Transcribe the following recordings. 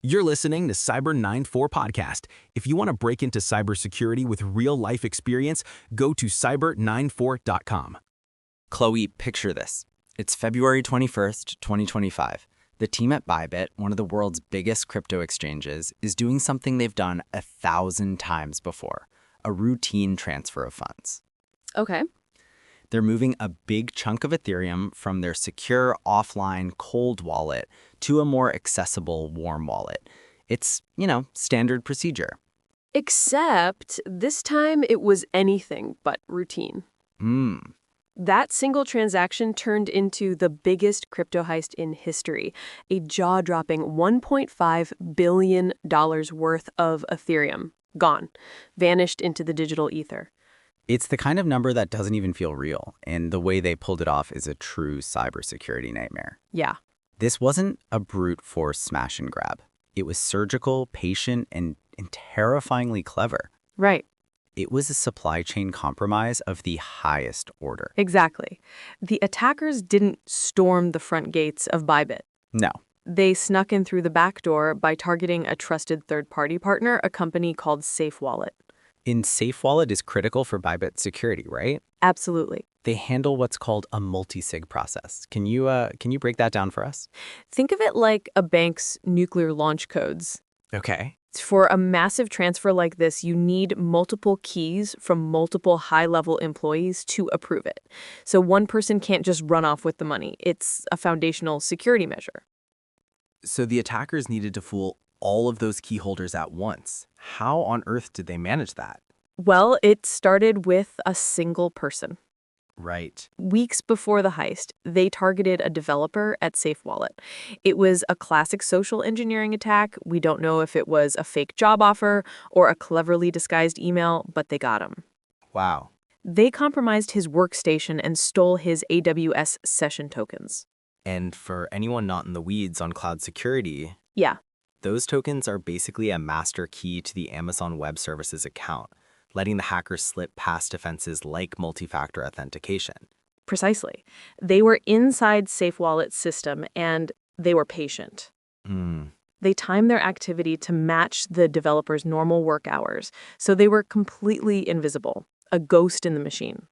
You're listening to Cyber 94 Podcast. If you want to break into cybersecurity with real-life experience, go to cyber94.com. Chloe, picture this. It's February 21st, 2025. The team at Bybit, one of the world's biggest crypto exchanges, is doing something they've done 1,000 times before, a routine transfer of funds. Okay. They're moving a big chunk of Ethereum from their secure, offline, cold wallet to a more accessible, warm wallet. It's, standard procedure. Except this time it was anything but routine. That single transaction turned into the biggest crypto heist in history, a jaw-dropping $1.5 billion worth of Ethereum. Gone. Vanished into the digital ether. It's the kind of number that doesn't even feel real, and the way they pulled it off is a true cybersecurity nightmare. Yeah. This wasn't a brute force smash and grab. It was surgical, patient, and terrifyingly clever. Right. It was a supply chain compromise of the highest order. Exactly. The attackers didn't storm the front gates of Bybit. No. They snuck in through the back door by targeting a trusted third-party partner, a company called SafeWallet. And SafeWallet is critical for Bybit security, right? Absolutely. They handle what's called a multi-sig process. Can you break that down for us? Think of it like a bank's nuclear launch codes. Okay. For a massive transfer like this, you need multiple keys from multiple high-level employees to approve it. So one person can't just run off with the money. It's a foundational security measure. So the attackers needed to fool all of those key holders at once. How on earth did they manage that? Well, it started with a single person. Right. Weeks before the heist, they targeted a developer at SafeWallet. It was a classic social engineering attack. We don't know if it was a fake job offer or a cleverly disguised email, but they got him. Wow. They compromised his workstation and stole his AWS session tokens. And for anyone not in the weeds on cloud security, Yeah. those tokens are basically a master key to the Amazon Web Services account, letting the hackers slip past defenses like multi-factor authentication. Precisely. They were inside SafeWallet's system, and they were patient. They timed their activity to match the developer's normal work hours, so they were completely invisible, a ghost in the machine.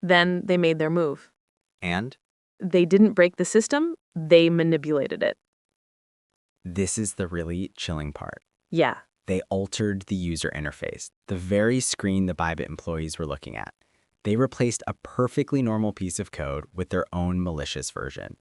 Then they made their move. And? They didn't break the system, they manipulated it. This is the really chilling part. Yeah. They altered the user interface, the very screen the Bybit employees were looking at. They replaced a perfectly normal piece of code with their own malicious version.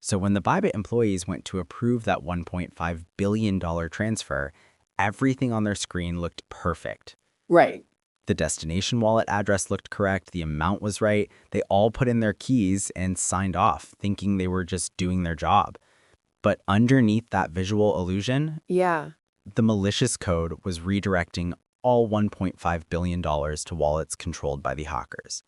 So when the Bybit employees went to approve that $1.5 billion transfer, everything on their screen looked perfect. Right. The destination wallet address looked correct, the amount was right, they all put in their keys and signed off, thinking they were just doing their job. But underneath that visual illusion, Yeah. the malicious code was redirecting all $1.5 billion to wallets controlled by the hackers.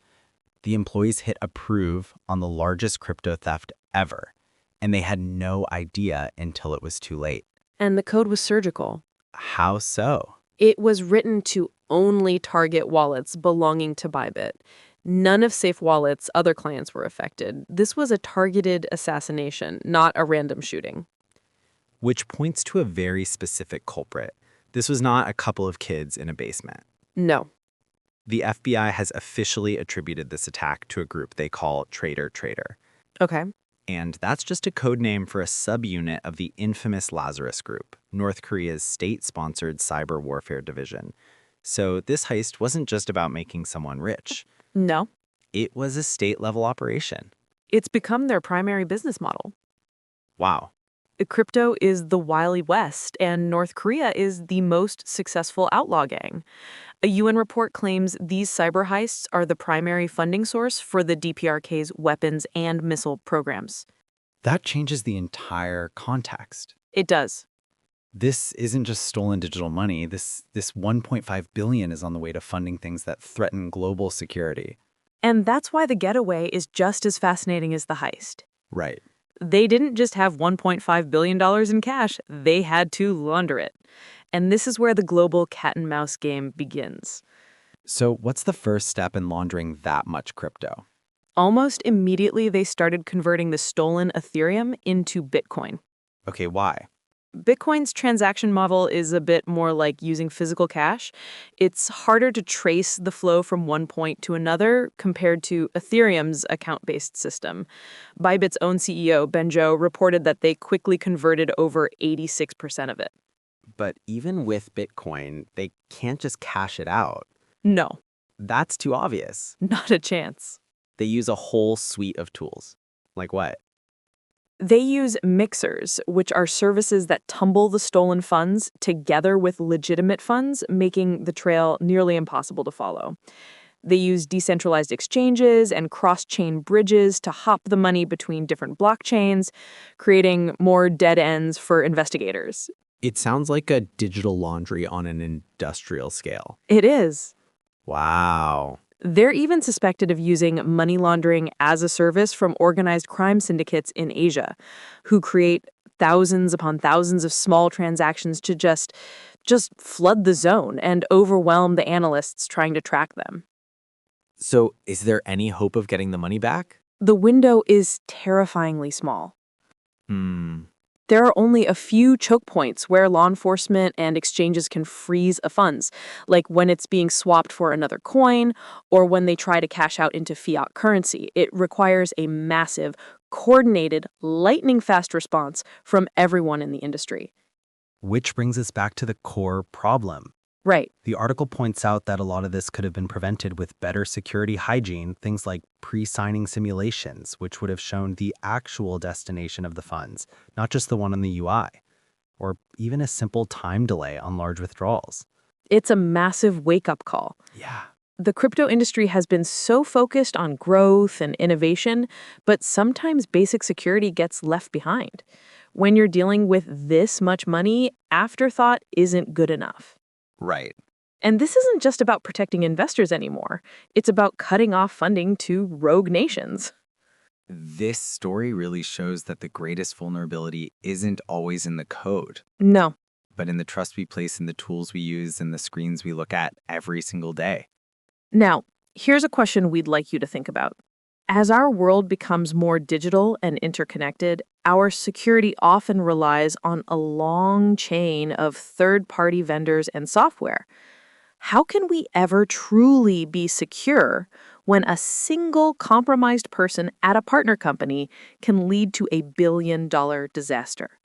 The employees hit approve on the largest crypto theft ever, and they had no idea until it was too late. And the code was surgical. How so? It was written to only target wallets belonging to Bybit. None of SafeWallet's other clients were affected. This was a targeted assassination, not a random shooting. Which points to a very specific culprit. This was not a couple of kids in a basement. No. The FBI has officially attributed this attack to a group they call Traitor. Okay. And that's just a code name for a subunit of the infamous Lazarus Group, North Korea's state-sponsored cyber warfare division. So this heist wasn't just about making someone rich. No. It was a state-level operation. It's become their primary business model. Wow. Crypto is the Wily West, and North Korea is the most successful outlaw gang. A UN report claims these cyber heists are the primary funding source for the DPRK's weapons and missile programs. That changes the entire context. It does. This isn't just stolen digital money. This $1.5 billion is on the way to funding things that threaten global security. And that's why the getaway is just as fascinating as the heist. Right. They didn't just have $1.5 billion in cash, they had to launder it. And this is where the global cat-and-mouse game begins. So what's the first step in laundering that much crypto? Almost immediately, they started converting the stolen Ethereum into Bitcoin. Okay, why? Bitcoin's transaction model is a bit more like using physical cash. It's harder to trace the flow from one point to another compared to Ethereum's account-based system. Bybit's own CEO, Benjo, reported that they quickly converted over 86% of it. But even with Bitcoin, they can't just cash it out. No, That's too obvious. not a chance. They use a whole suite of tools. Like what? They use mixers, which are services that tumble the stolen funds together with legitimate funds, making the trail nearly impossible to follow. They use decentralized exchanges and cross-chain bridges to hop the money between different blockchains, creating more dead ends for investigators. It sounds like a digital laundry on an industrial scale. It is. Wow. They're even suspected of using money laundering as a service from organized crime syndicates in Asia, who create thousands upon thousands of small transactions to just flood the zone and overwhelm the analysts trying to track them. So is there any hope of getting the money back? The window is terrifyingly small. Hmm. There are only a few choke points where law enforcement and exchanges can freeze a funds, like when it's being swapped for another coin or when they try to cash out into fiat currency. It requires a massive, coordinated, lightning-fast response from everyone in the industry. Which brings us back to the core problem. Right. The article points out that a lot of this could have been prevented with better security hygiene, things like pre-signing simulations, which would have shown the actual destination of the funds, not just the one on the UI, or even a simple time delay on large withdrawals. It's a massive wake-up call. Yeah. The crypto industry has been so focused on growth and innovation, but sometimes basic security gets left behind. When you're dealing with this much money, afterthought isn't good enough. Right. And this isn't just about protecting investors anymore. It's about cutting off funding to rogue nations. This story really shows that the greatest vulnerability isn't always in the code, No. but in the trust we place in the tools we use and the screens we look at every single day. Now, here's a question we'd like you to think about. As our world becomes more digital and interconnected, our security often relies on a long chain of third-party vendors and software. How can we ever truly be secure when a single compromised person at a partner company can lead to a billion-dollar disaster?